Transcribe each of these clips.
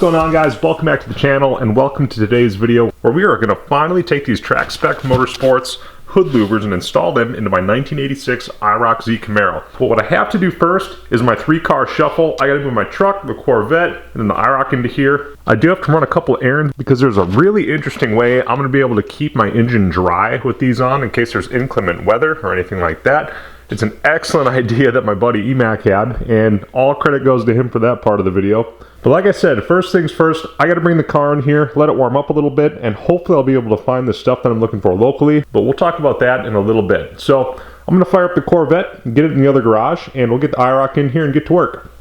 What's going on, guys? Welcome back to the channel and welcome to today's video where we are going to finally take these Trackspec Motorsports hood louvers and install them into my 1986 Iroc-Z Camaro. But what I have to do first is my 3-car shuffle. I got to move my truck, the Corvette, and then the Iroc into here. I do have to run a couple errands because there's a really interesting way I'm going to be able to keep my engine dry with these on in case there's inclement weather or anything like that. It's an excellent idea that my buddy Emac had, and all credit goes to him for that part of the video. But like I said, first things first, I got to bring the car in here, let it warm up a little bit, and hopefully I'll be able to find the stuff that I'm looking for locally. But we'll talk about that in a little bit. So I'm going to fire up the Corvette, get it in the other garage, and we'll get the Iroc in here and get to work.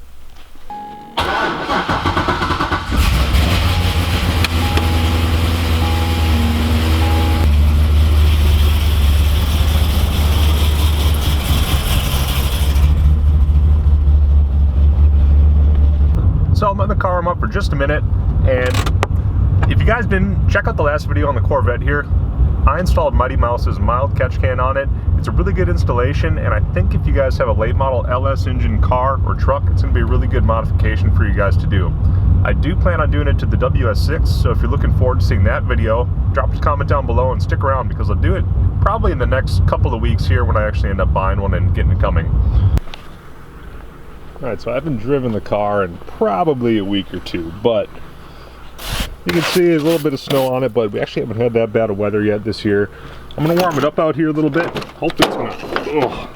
So I'm letting the car warm up for just a minute, and if you guys didn't, check out the last video on the Corvette here. I installed Mighty Mouse's mild catch can on it. It's a really good installation, and I think if you guys have a late model LS engine car or truck, it's going to be a really good modification for you guys to do. I do plan on doing it to the WS6, so if you're looking forward to seeing that video, drop a comment down below and stick around because I'll do it probably in the next couple of weeks here when I actually end up buying one and getting it coming. Alright, so I haven't driven the car in probably a week or two, but you can see there's a little bit of snow on it, but we actually haven't had that bad of weather yet this year. I'm going to warm it up out here a little bit. Hopefully it's going to...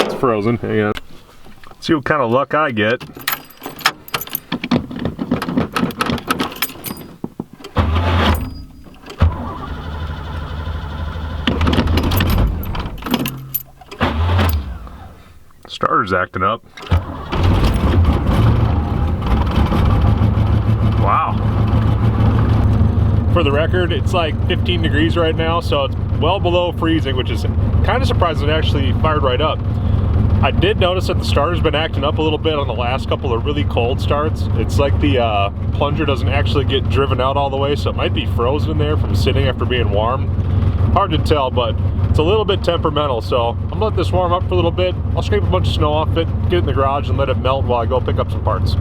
It's frozen. Hang on. Let's see what kind of luck I get. Starter's acting up. Wow. For the record, it's like 15 degrees right now, so it's well below freezing, which is kind of surprising it actually fired right up. I did notice that the starter's been acting up a little bit on the last couple of really cold starts. It's like the plunger doesn't actually get driven out all the way, so it might be frozen in there from sitting after being warm. Hard to tell, but it's a little bit temperamental, so I'm gonna let this warm up for a little bit. I'll scrape a bunch of snow off it, get it in the garage, and let it melt while I go pick up some parts.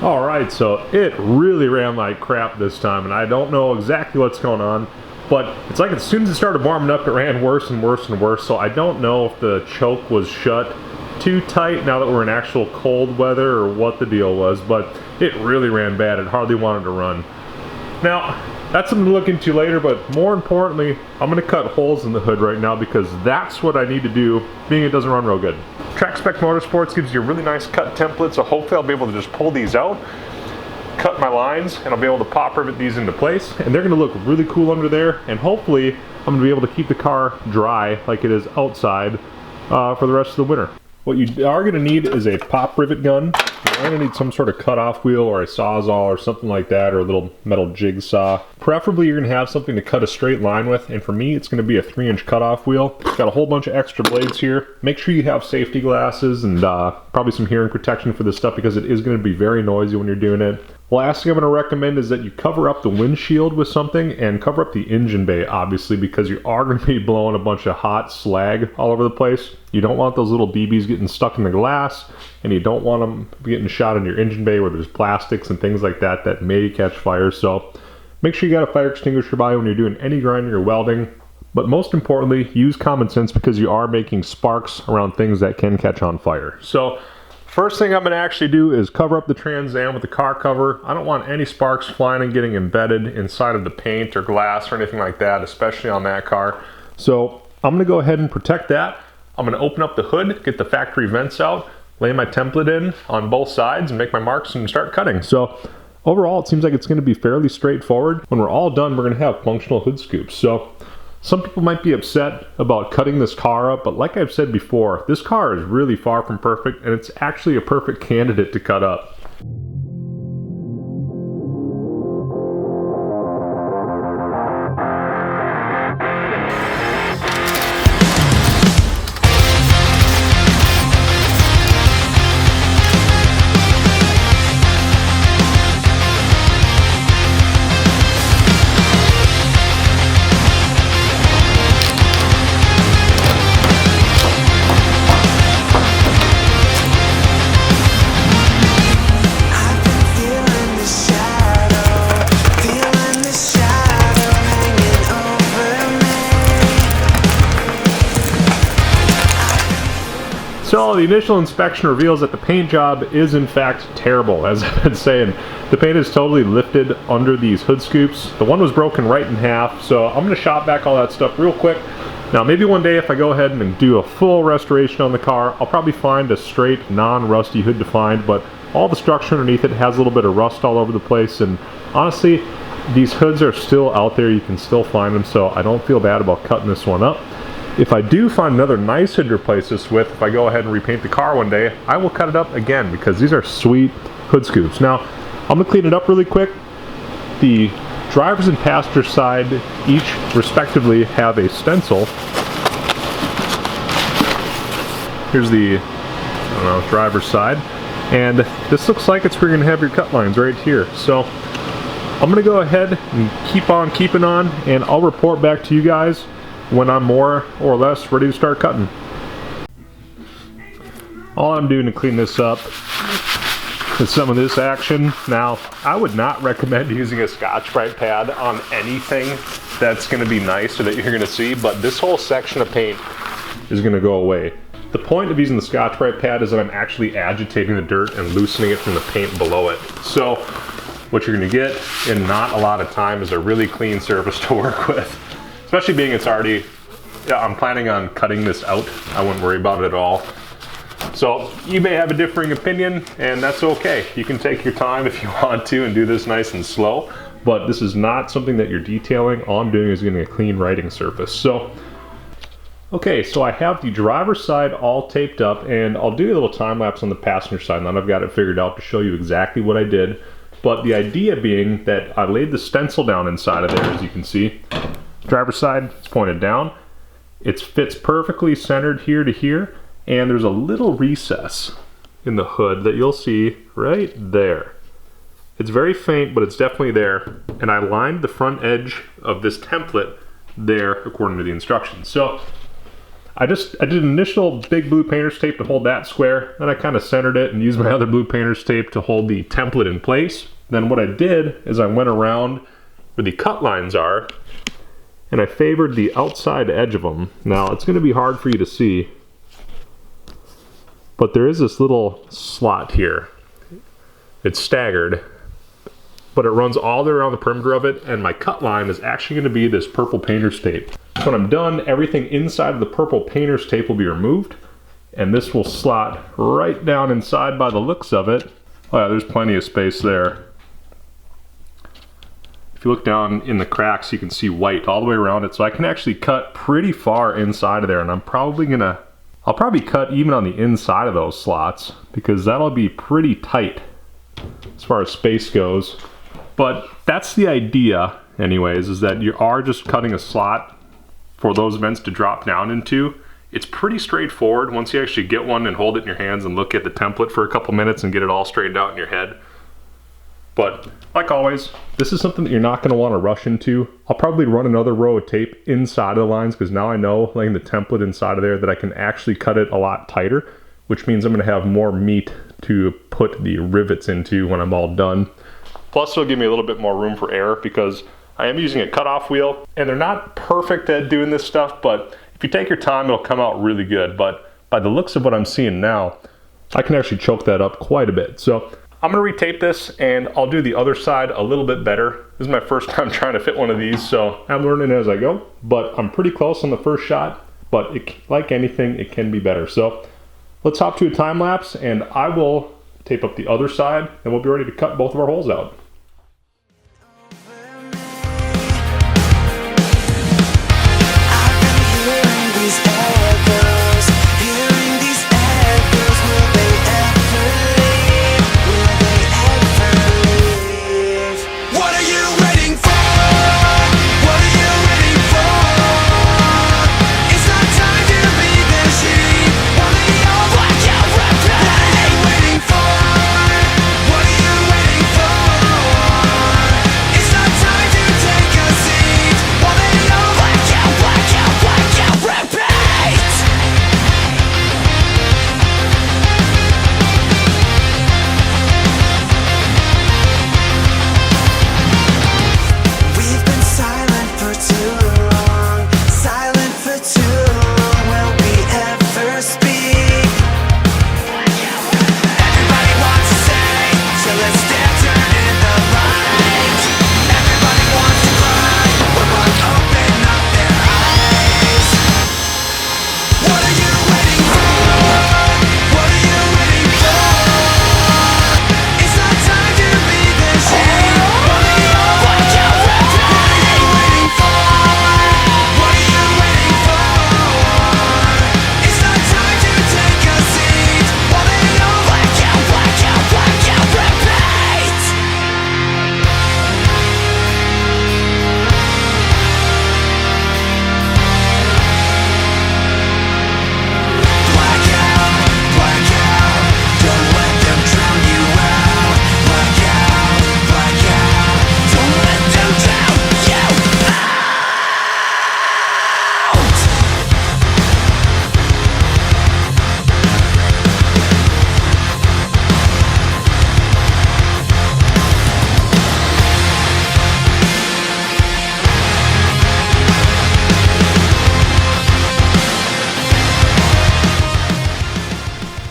Alright, so it really ran like crap this time, and I don't know exactly what's going on, but it's like as soon as it started warming up, it ran worse and worse and worse, so I don't know if the choke was shut too tight now that we're in actual cold weather or what the deal was, but it really ran bad. It hardly wanted to run. Now, that's something to look into later, but more importantly, I'm going to cut holes in the hood right now because that's what I need to do, being it doesn't run real good. Trackspec Motorsports gives you a really nice cut template, so hopefully I'll be able to just pull these out, cut my lines, and I'll be able to pop rivet these into place, and they're going to look really cool under there, and hopefully I'm going to be able to keep the car dry like it is outside for the rest of the winter. What you are going to need is a pop rivet gun. You're going to need some sort of cut-off wheel or a sawzall or something like that, or a little metal jigsaw. Preferably you're going to have something to cut a straight line with, and for me it's going to be a 3-inch cut-off wheel. Got a whole bunch of extra blades here. Make sure you have safety glasses and probably some hearing protection for this stuff because it is going to be very noisy when you're doing it. Last thing I'm going to recommend is that you cover up the windshield with something and cover up the engine bay, obviously, because you are going to be blowing a bunch of hot slag all over the place. You don't want those little BBs getting stuck in the glass, and you don't want them getting shot in your engine bay where there's plastics and things like that that may catch fire. So make sure you got a fire extinguisher by when you're doing any grinding or welding. But most importantly, use common sense because you are making sparks around things that can catch on fire. So first thing I'm going to actually do is cover up the Trans Am with the car cover. I don't want any sparks flying and getting embedded inside of the paint or glass or anything like that, especially on that car. So I'm going to go ahead and protect that. I'm going to open up the hood, get the factory vents out, lay my template in on both sides, and make my marks and start cutting. So overall, it seems like it's going to be fairly straightforward. When we're all done, we're going to have functional hood scoops. So some people might be upset about cutting this car up, but like I've said before, this car is really far from perfect, and it's actually a perfect candidate to cut up. initial inspection reveals that the paint job is in fact terrible. As I've been saying, the paint is totally lifted under these hood scoops. The one was broken right in half, so I'm going to shop back all that stuff real quick. Now maybe one day if I go ahead and do a full restoration on the car, I'll probably find a straight non-rusty hood to find, but all the structure underneath it has a little bit of rust all over the place, and honestly these hoods are still out there. You can still find them, so I don't feel bad about cutting this one up. If I do find another nice hood to replace this with, if I go ahead and repaint the car one day, I will cut it up again because these are sweet hood scoops. Now, I'm going to clean it up really quick. The driver's and passenger side each respectively have a stencil. Here's the driver's side. And this looks like it's where you're going to have your cut lines right here. So I'm going to go ahead and keep on keeping on, and I'll report back to you guys when I'm more or less ready to start cutting. All I'm doing to clean this up is some of this action. Now, I would not recommend using a Scotch-Brite pad on anything that's going to be nice or that you're going to see, but this whole section of paint is going to go away. The point of using the Scotch-Brite pad is that I'm actually agitating the dirt and loosening it from the paint below it. So what you're going to get in not a lot of time is a really clean surface to work with. Especially being it's already, I'm planning on cutting this out. I wouldn't worry about it at all. So you may have a differing opinion, and that's okay. You can take your time if you want to and do this nice and slow, but this is not something that you're detailing. All I'm doing is getting a clean writing surface. So, okay, so I have the driver's side all taped up, and I'll do a little time lapse on the passenger side. Now I've got it figured out to show you exactly what I did. But the idea being that I laid the stencil down inside of there, as you can see. Driver's side is pointed down. It fits perfectly centered here to here, and there's a little recess in the hood that you'll see right there. It's very faint, but it's definitely there, and I lined the front edge of this template there according to the instructions. So I did an initial big blue painter's tape to hold that square, then I kind of centered it and used my other blue painter's tape to hold the template in place. Then what I did is I went around where the cut lines are, and I favored the outside edge of them. Now it's going to be hard for you to see, but there is this little slot here. It's staggered, but it runs all the way around the perimeter of it, and my cut line is actually going to be this purple painter's tape. So when I'm done, everything inside of the purple painter's tape will be removed, and this will slot right down inside by the looks of it. Oh yeah, there's plenty of space there. If you look down in the cracks, you can see white all the way around it, so I can actually cut pretty far inside of there, and I'll probably cut even on the inside of those slots because that'll be pretty tight as far as space goes. But that's the idea anyways, is that you are just cutting a slot for those vents to drop down into. It's pretty straightforward once you actually get one and hold it in your hands and look at the template for a couple minutes and get it all straightened out in your head. But like always, this is something that you're not going to want to rush into. I'll probably run another row of tape inside of the lines because now I know, laying the template inside of there, that I can actually cut it a lot tighter, which means I'm going to have more meat to put the rivets into when I'm all done. Plus it'll give me a little bit more room for error because I am using a cutoff wheel, and they're not perfect at doing this stuff, but if you take your time, it'll come out really good. But by the looks of what I'm seeing now, I can actually choke that up quite a bit. So I'm going to retape this, and I'll do the other side a little bit better. This is my first time trying to fit one of these, so I'm learning as I go. But I'm pretty close on the first shot, but like anything, it can be better. So let's hop to a time lapse, and I will tape up the other side, and we'll be ready to cut both of our holes out. What are you waiting for?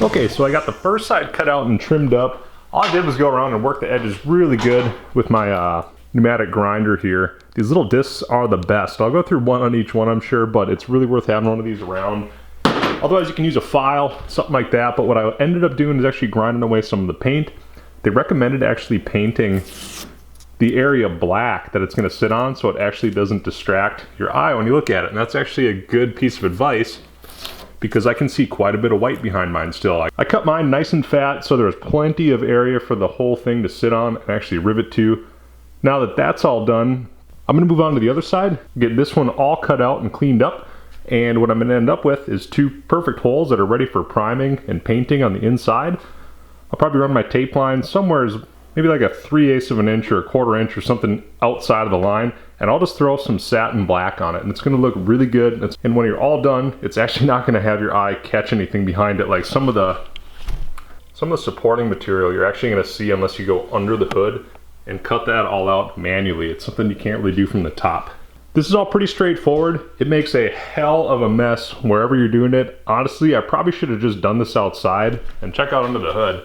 Okay, so I got the first side cut out and trimmed up. All I did was go around and work the edges really good with my pneumatic grinder here. These little discs are the best. I'll go through one on each one, I'm sure, but it's really worth having one of these around. Otherwise, you can use a file, something like that, but what I ended up doing is actually grinding away some of the paint. They recommended actually painting the area black that it's going to sit on so it actually doesn't distract your eye when you look at it, and that's actually a good piece of advice because I can see quite a bit of white behind mine still. I cut mine nice and fat so there's plenty of area for the whole thing to sit on and actually rivet to. Now that that's all done, I'm going to move on to the other side, get this one all cut out and cleaned up, and what I'm going to end up with is two perfect holes that are ready for priming and painting on the inside. I'll probably run my tape line somewhere maybe like a 3/8 of an inch or a 1/4 inch or something outside of the line, and I'll just throw some satin black on it, and it's going to look really good. And when you're all done, it's actually not going to have your eye catch anything behind it, like some of the supporting material you're actually going to see unless you go under the hood and cut that all out manually. It's something you can't really do from the top. This is all pretty straightforward. It makes a hell of a mess wherever you're doing it. Honestly, I probably should have just done this outside, and check out under the hood.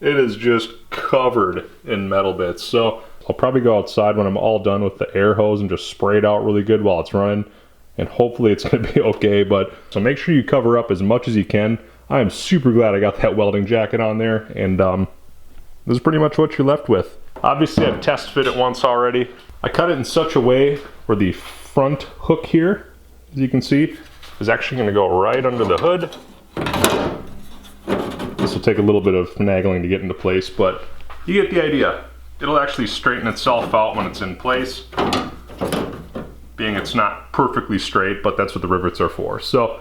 It is just covered in metal bits. So I'll probably go outside when I'm all done with the air hose and just spray it out really good while it's running, and hopefully it's going to be okay. But so make sure you cover up as much as you can. I am super glad I got that welding jacket on there, and this is pretty much what you're left with. Obviously I've test fit it once already. I cut it in such a way where the front hook here, as you can see, is actually going to go right under the hood. This will take a little bit of finagling to get into place, but you get the idea. It'll actually straighten itself out when it's in place, being it's not perfectly straight, but that's what the rivets are for. So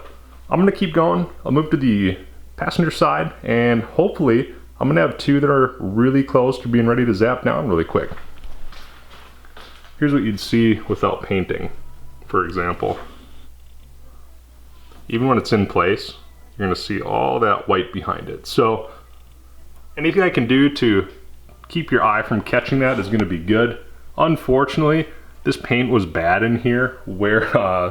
I'm going to keep going. I'll move to the passenger side, and hopefully I'm going to have two that are really close to being ready to zap down really quick. Here's what you'd see without painting, for example. Even when it's in place, you're going to see all that white behind it. So anything I can do to keep your eye from catching that is going to be good. Unfortunately, this paint was bad in here where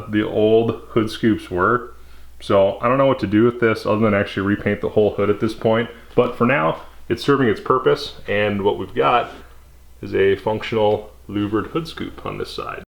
the old hood scoops were. So I don't know what to do with this other than actually repaint the whole hood at this point. But for now, it's serving its purpose, and what we've got is a functional louvered hood scoop on this side.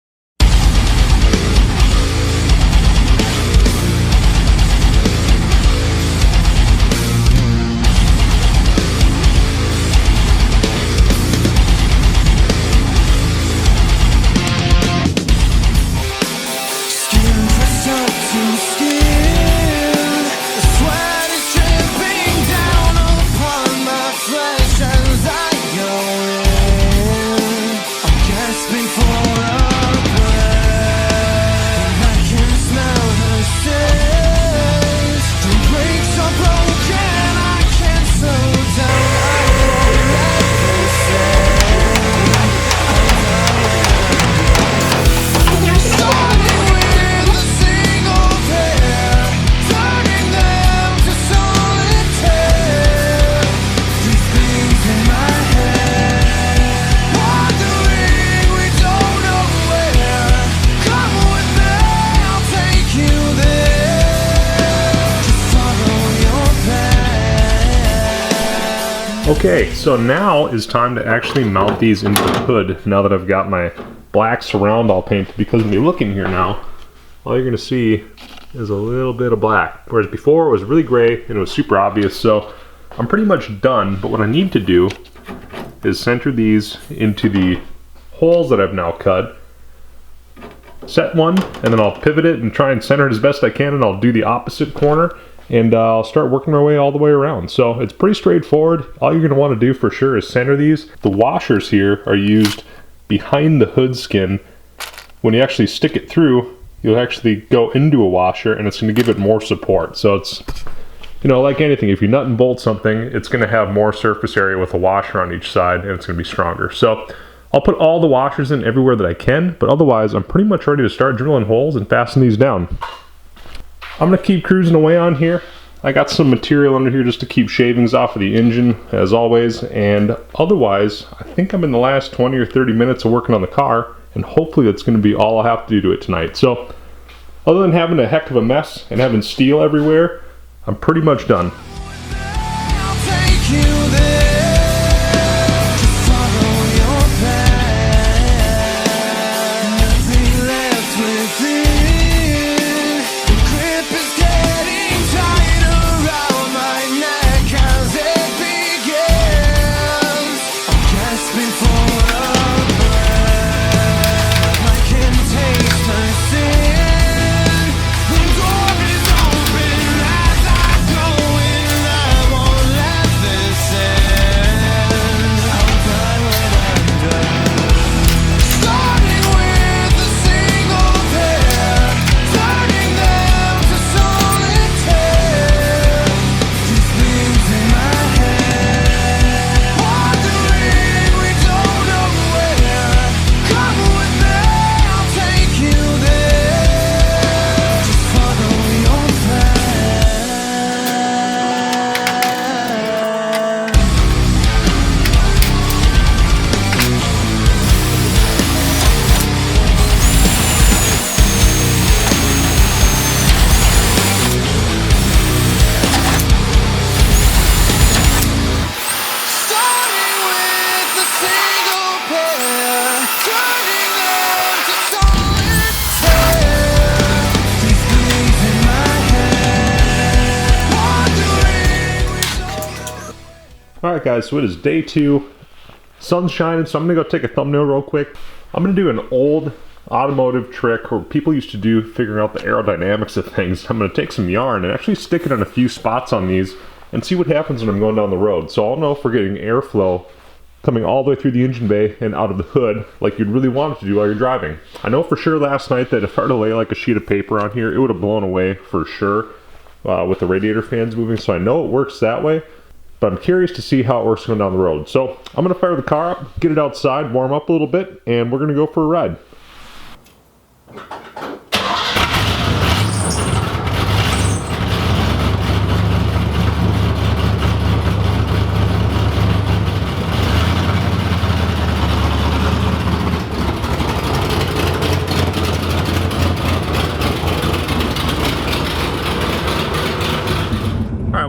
Okay, so now is time to actually mount these into the hood now that I've got my black surround all painted, because when you look in here now, all you're going to see is a little bit of black, whereas before it was really gray and it was super obvious. So I'm pretty much done, but what I need to do is center these into the holes that I've now cut, set one, and then I'll pivot it and try and center it as best I can, and I'll do the opposite corner, and I'll start working my way all the way around. So it's pretty straightforward. All you're going to want to do for sure is center these. The washers here are used behind the hood skin. When you actually stick it through, you'll actually go into a washer, and it's going to give it more support. So it's, you know, like anything, if you nut and bolt something, it's going to have more surface area with a washer on each side, and it's going to be stronger. So I'll put all the washers in everywhere that I can, but otherwise I'm pretty much ready to start drilling holes and fasten these down. I'm going to keep cruising away on here. I got some material under here just to keep shavings off of the engine, as always, and otherwise I think I'm in the last 20 or 30 minutes of working on the car, and hopefully that's going to be all I'll have to do to it tonight. So Other than having a heck of a mess and having steel everywhere, I'm pretty much done. Alright guys, so it is day 2. Sun's shining, so I'm going to go take a thumbnail real quick. I'm going to do an old automotive trick where people used to do figuring out the aerodynamics of things. I'm going to take some yarn and actually stick it on a few spots on these and see what happens when I'm going down the road. So I'll know if we're getting airflow coming all the way through the engine bay and out of the hood like you'd really want it to do while you're driving. I know for sure last night that if I were to lay like a sheet of paper on here, it would have blown away for sure with the radiator fans moving, so I know it works that way. But I'm curious to see how it works going down the road. So I'm going to fire the car up, get it outside, warm up a little bit, and we're going to go for a ride.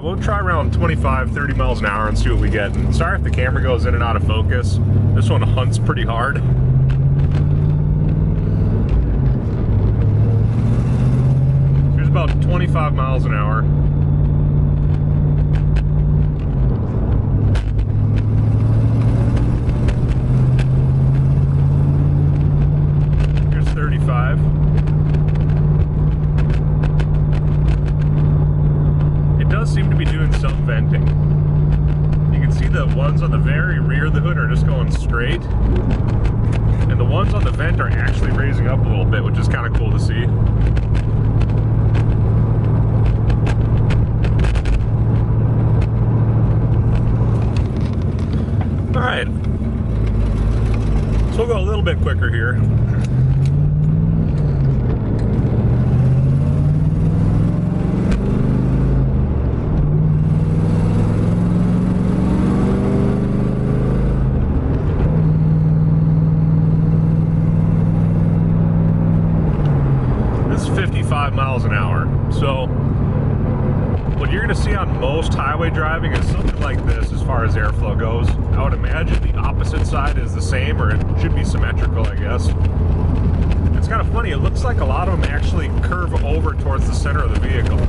We'll try around 25-30 miles an hour and see what we get. And sorry if the camera goes in and out of focus. This one hunts pretty hard. Here's about 25 miles an hour. Here's 35. Seem to be doing some venting. You can see the ones on the very rear of the hood are just going straight, and the ones on the vent are actually raising up a little bit, which is kind of cool to see. Alright, so we'll go a little bit quicker here. Miles an hour. So what you're going to see on most highway driving is something like this as far as airflow goes. I would imagine the opposite side is the same, or it should be symmetrical, I guess. It's kind of funny, it looks like a lot of them actually curve over towards the center of the vehicle.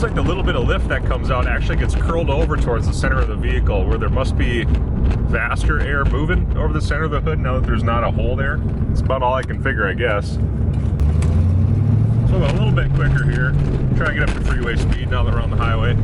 Like the little bit of lift that comes out actually gets curled over towards the center of the vehicle, where there must be faster air moving over the center of the hood now that there's not a hole there. It's about all I can figure, I guess. So I'll go a little bit quicker here, try and get up to freeway speed now that we're on the highway.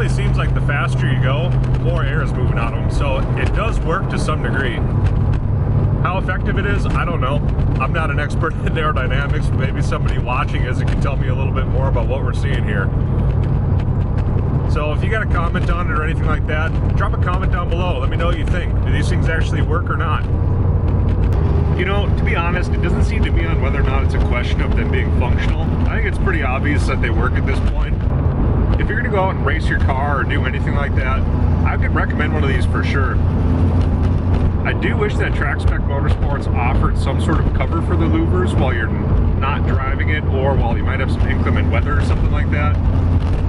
Seems like the faster you go, more air is moving out of them, so it does work to some degree. How effective it is, I don't know. I'm not an expert in aerodynamics, but maybe somebody watching is and can tell me a little bit more about what we're seeing here. So if you got a comment on it or anything like that, drop a comment down below. Let me know what you think. Do these things actually work or not? You know, to be honest, it doesn't seem to me on whether or not it's a question of them being functional. I think it's pretty obvious that they work at this point. If you're gonna go out and race your car or do anything like that, I could recommend one of these for sure. I do wish that Trackspec Motorsports offered some sort of cover for the louvers while you're not driving it, or while you might have some inclement weather or something like that.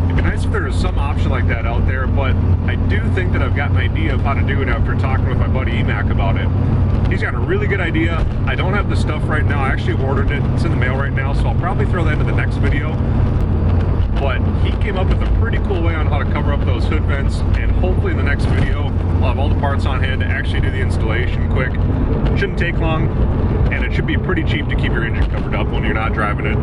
It'd be nice if there was some option like that out there, but I do think that I've got an idea of how to do it after talking with my buddy Emac about it. He's got a really good idea. I don't have the stuff right now. I actually ordered it. It's in the mail right now, so I'll probably throw that into the next video. But he came up with a pretty cool way on how to cover up those hood vents, and hopefully in the next video I'll have all the parts on hand to actually do the installation quick. It shouldn't take long, and it should be pretty cheap to keep your engine covered up when you're not driving it.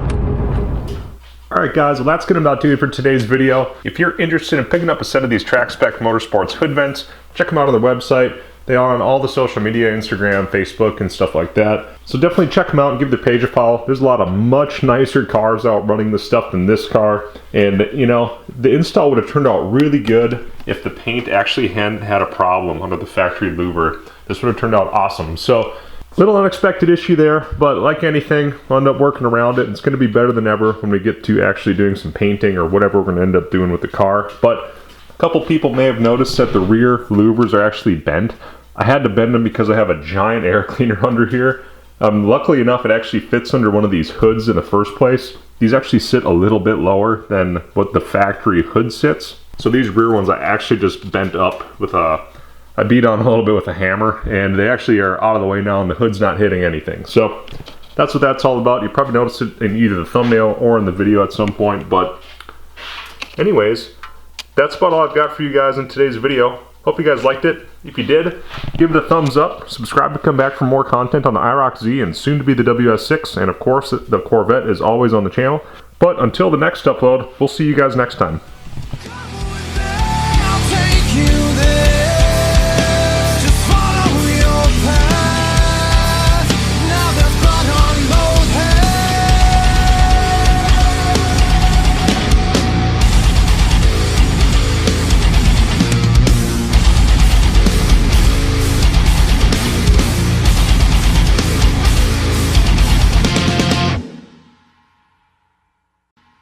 Alright guys, well that's going to about do it for today's video. If you're interested in picking up a set of these Trackspec Motorsports hood vents, check them out on their website. They are on all the social media, Instagram, Facebook, and stuff like that. So definitely check them out and give their page a follow. There's a lot of much nicer cars out running this stuff than this car. And, you know, the install would have turned out really good if the paint actually hadn't had a problem under the factory louver. This would have turned out awesome. So, little unexpected issue there, but like anything, we'll end up working around it. It's going to be better than ever when we get to actually doing some painting or whatever we're going to end up doing with the car. But a couple people may have noticed that the rear louvers are actually bent. I had to bend them because I have a giant air cleaner under here. Luckily enough, it actually fits under one of these hoods in the first place. These actually sit a little bit lower than what the factory hood sits. So these rear ones I actually just bent up with I beat on a little bit with a hammer, and they actually are out of the way now and the hood's not hitting anything. So that's what that's all about. You probably noticed it in either the thumbnail or in the video at some point, but anyways, that's about all I've got for you guys in today's video. Hope you guys liked it. If you did, give it a thumbs up, subscribe to come back for more content on the Iroc-Z and soon to be the WS6, and of course the Corvette is always on the channel. But until the next upload, we'll see you guys next time.